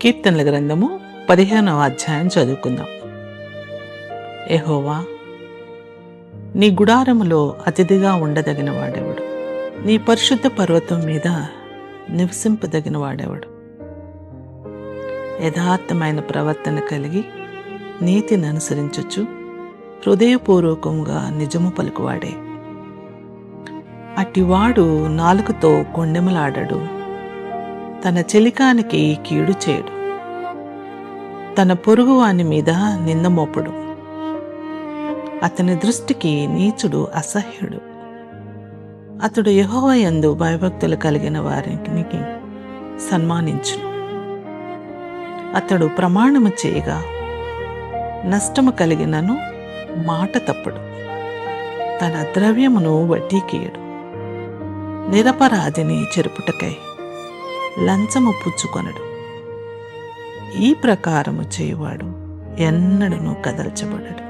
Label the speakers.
Speaker 1: కీర్తనల గ్రంథము 15వ అధ్యాయం చదువుకుందాం. యెహోవా, నీ గుడారములో అతిథిగా ఉండదగిన వాడెవడు? నీ పరిశుద్ధ పర్వతం మీద నివసింపదగిన వాడెవడు? యథార్థమైన ప్రవర్తన కలిగి నీతిని అనుసరించుచు హృదయపూర్వకంగా నిజము పలుకువాడే. అటివాడు నాలుకతో కొండెమలాడడు, తన చెలికానికి కీడు చేయడు, తన పొరుగువాని మీద నింద మోపడు. అతని దృష్టికి నీచుడు అసహ్యుడు. అతడు యెహోవా యందు భయభక్తులు కలిగిన వారికి సన్మానించును. అతడు ప్రమాణము చేయగా నష్టము కలిగినను మాట తప్పడు. తన ద్రవ్యమును వడ్డీకియడు. నిరపరాధిని చెరుపుటకై లంచము పుచ్చుకొనడు. ఈ ప్రకారము చేయువాడు ఎన్నడూ కదల్చబడడు.